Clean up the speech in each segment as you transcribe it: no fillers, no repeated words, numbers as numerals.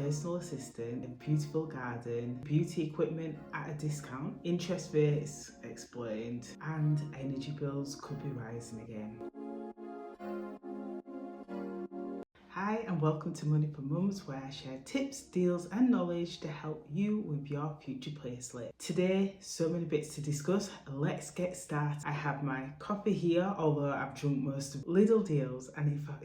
personal assistant, a beautiful garden, beauty equipment at a discount, interest rates explained, and energy bills could be rising again. Hi and welcome to Money for Mums, where I share tips, deals and knowledge to help you with your future payslip. Today, so many bits to discuss. Let's get started. I have my coffee here, although I've drunk most of Lidl deals, and in fact,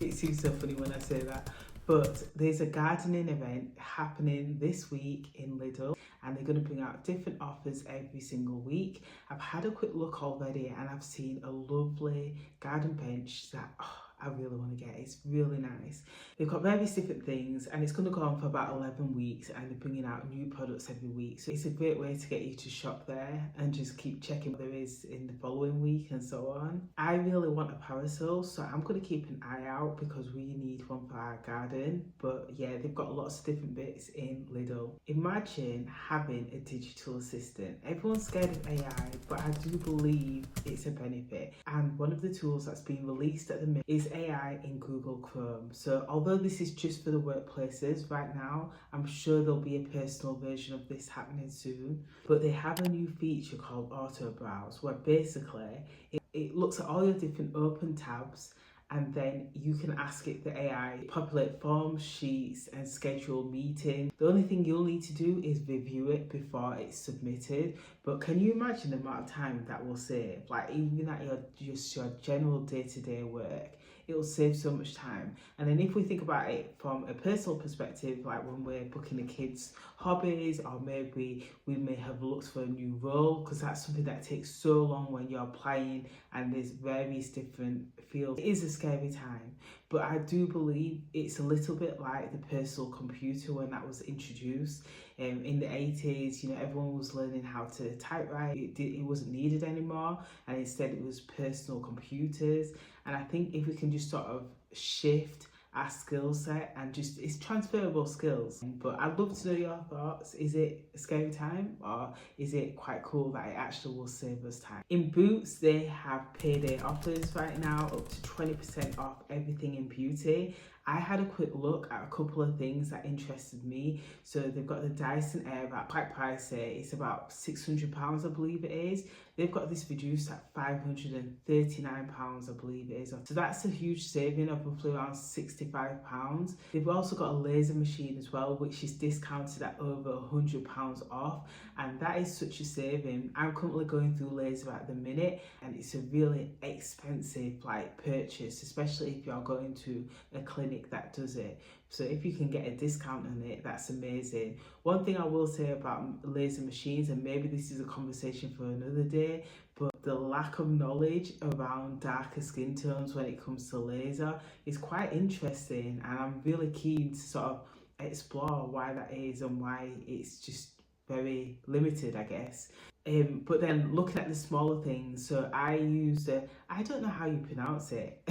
it seems so funny when I say that. But there's a gardening event happening this week in Lidl, and they're going to bring out different offers every single week. I've had a quick look already and I've seen a lovely garden bench that I really want to get. It's really nice. They've got various different things and it's going to go on for about 11 weeks, and they're bringing out new products every week. So it's a great way to get you to shop there and just keep checking what there is in the following week and so on. I really want a parasol, so I'm going to keep an eye out because we need one for our garden. But yeah, they've got lots of different bits in Lidl. Imagine having a digital assistant. Everyone's scared of AI, but I do believe it's a benefit. And one of the tools that's been released at the minute is AI in Google Chrome. So although this is just for the workplaces right now, I'm sure there'll be a personal version of this happening soon. But they have a new feature called Auto Browse, where basically it looks at all your different open tabs, and then you can ask it, the AI, populate forms, sheets and schedule meetings. The only thing you'll need to do is review it before it's submitted. But can you imagine the amount of time that will save? Like even at your general day-to-day work, it will save so much time. And then if we think about it from a personal perspective, like when we're booking a kid's hobbies, or maybe we may have looked for a new role, because that's something that takes so long when you're applying and there's various different fields. It is a scary time, but I do believe it's a little bit like the personal computer when that was introduced. In the 80s, everyone was learning how to typewrite. It wasn't needed anymore, and instead it was personal computers. And I think if we can just sort of shift our skill set, and just, it's transferable skills. But I'd love to know your thoughts. Is it a scary time, or is it quite cool that it actually will save us time? In Boots, they have payday offers right now, up to 20% off everything in beauty. I had a quick look at a couple of things that interested me. So they've got the Dyson Airwrap, quite pricey. It's about £600, I believe it is. They've got this reduced at £539, I believe it is. So that's a huge saving of roughly around £65. They've also got a laser machine as well, which is discounted at over £100 off. And that is such a saving. I'm currently going through laser at the minute, and it's a really expensive purchase, especially if you're going to a clinic that does it. So if you can get a discount on it, that's amazing. One thing I will say about laser machines, and maybe this is a conversation for another day, but the lack of knowledge around darker skin tones when it comes to laser is quite interesting, and I'm really keen to sort of explore why that is and why it's just very limited, I guess. But then looking at the smaller things, so I use I don't know how you pronounce it,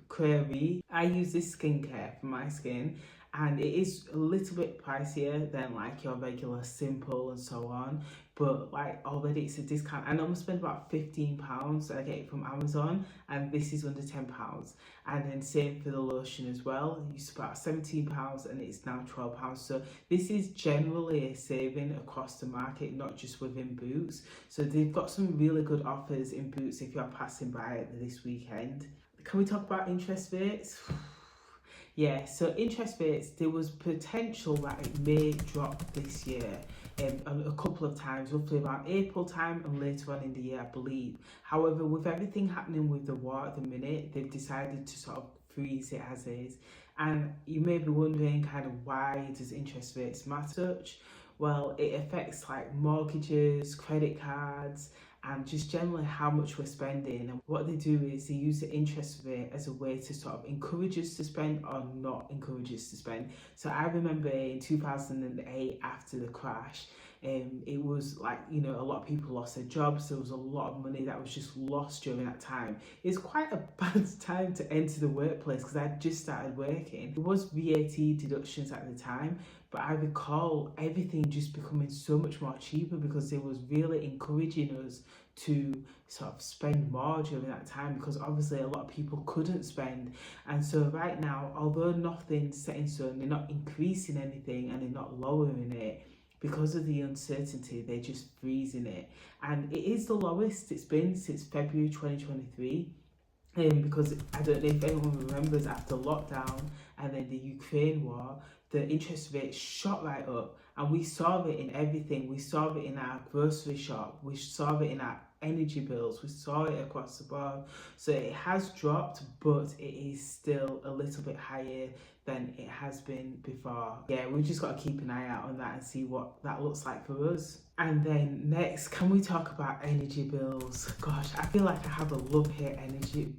Query. I use this skincare for my skin, and it is a little bit pricier than your regular Simple and so on, but already it's a discount. I normally spend about £15. I get it from Amazon, and this is under £10. And then same for the lotion as well. It used to be about £17 and it's now £12. So this is generally a saving across the market, not just within Boots. So they've got some really good offers in Boots if you're passing by this weekend. Can we talk about interest rates? Yeah, so interest rates, there was potential that it may drop this year a couple of times, roughly around April time and later on in the year, I believe. However, with everything happening with the war at the minute, they've decided to sort of freeze it as is. And you may be wondering why does interest rates matter such? Well, it affects mortgages, credit cards, and just generally how much we're spending. And what they do is they use the interest rate as a way to sort of encourage us to spend or not encourage us to spend. So I remember in 2008, after the crash, It was like, you know, a lot of people lost their jobs. There was a lot of money that was just lost during that time. It's quite a bad time to enter the workplace because I just started working. There was VAT deductions at the time, but I recall everything just becoming so much more cheaper because they was really encouraging us to sort of spend more during that time, because obviously a lot of people couldn't spend. And so right now, although nothing's set in stone, they're not increasing anything and they're not lowering it. Because of the uncertainty, they're just freezing it. And it is the lowest it's been since February 2023. Because I don't know if anyone remembers, after lockdown and then the Ukraine war, the interest rate shot right up, and we saw it in everything. We saw it in our grocery shop, we saw it in our energy bills, we saw it across the board. So it has dropped, but it is still a little bit higher than it has been before. Yeah, we've just got to keep an eye out on that and see what that looks like for us. And then next, can we talk about energy bills? Gosh, I feel like I have a love-hate energy.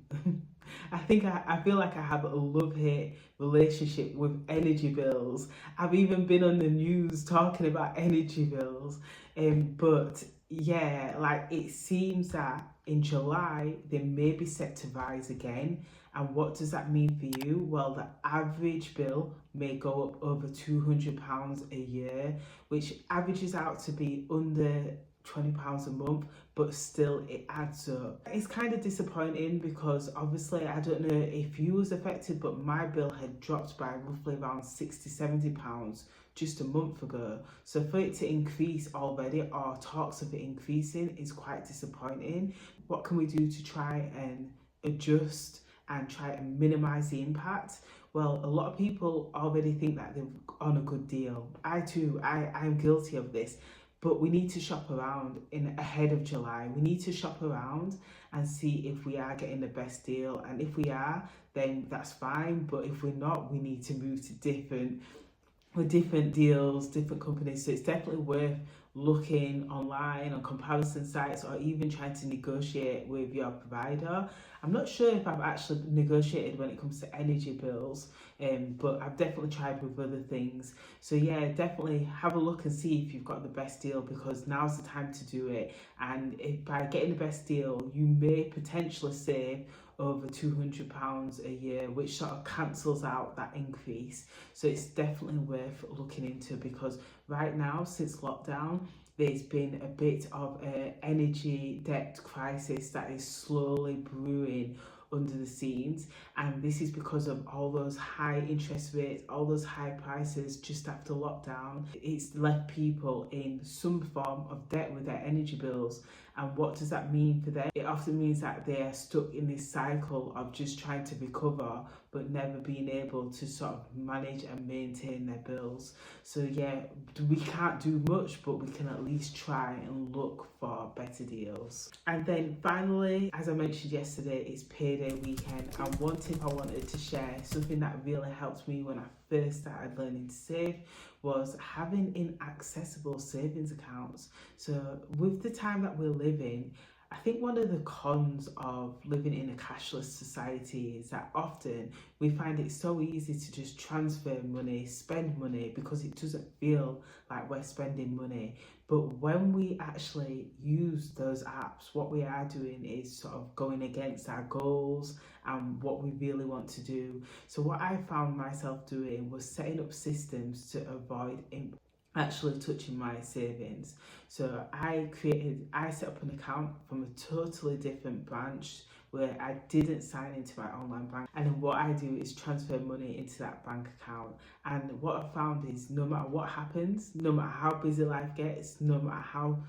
I feel like I have a love-hate relationship with energy bills. I've even been on the news talking about energy bills. But yeah, like it seems that in July they may be set to rise again. And what does that mean for you? Well, the average bill may go up over £200 a year, which averages out to be under £20 a month, but still it adds up. It's kind of disappointing because obviously I don't know if you was affected, but my bill had dropped by roughly around £60-70 just a month ago. So for it to increase already, or talks of it increasing, is quite disappointing. What can we do to try and adjust and try and minimize the impact? Well, a lot of people already think that they're on a good deal. I too, I'm guilty of this. But we need to shop around ahead of July. We need to shop around and see if we are getting the best deal. And if we are, then that's fine. But if we're not, we need to move to different deals, different companies. So it's definitely worth looking online on comparison sites, or even trying to negotiate with your provider. I'm not sure if I've actually negotiated when it comes to energy bills, but I've definitely tried with other things. So yeah, definitely have a look and see if you've got the best deal, because now's the time to do it. And if by getting the best deal, you may potentially save over £200 a year, which sort of cancels out that increase. So it's definitely worth looking into, because right now, since lockdown, there's been a bit of an energy debt crisis that is slowly brewing under the scenes, and this is because of all those high interest rates, all those high prices just after lockdown. It's left people in some form of debt with their energy bills. And what does that mean for them? It often means that they are stuck in this cycle of just trying to recover but never being able to sort of manage and maintain their bills. So yeah, we can't do much, but we can at least try and look for better deals. And then finally, as I mentioned yesterday, it's payday weekend, and one tip I wanted to share, something that really helped me when I first started learning to save, was having inaccessible savings accounts. So with the time that we're living, I think one of the cons of living in a cashless society is that often we find it so easy to just transfer money, spend money, because it doesn't feel like we're spending money. But when we actually use those apps, what we are doing is sort of going against our goals and what we really want to do. So what I found myself doing was setting up systems to avoid actually touching my savings. So I set up an account from a totally different branch where I didn't sign into my online bank, and then what I do is transfer money into that bank account. And what I found is, no matter what happens, no matter how busy life gets, no matter how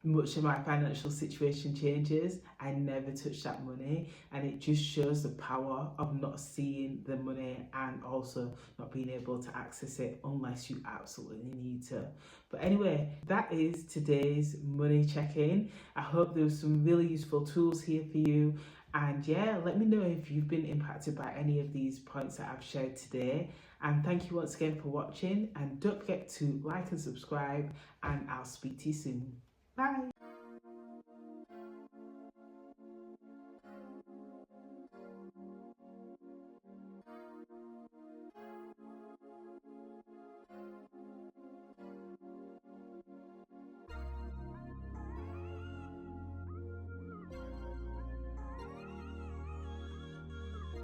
much of my financial situation changes, I never touch that money. And it just shows the power of not seeing the money and also not being able to access it unless you absolutely need to. But anyway, that is today's money check-in. I hope there was some really useful tools here for you. And yeah, let me know if you've been impacted by any of these points that I've shared today. And thank you once again for watching. And don't forget to like and subscribe, and I'll speak to you soon. Bye.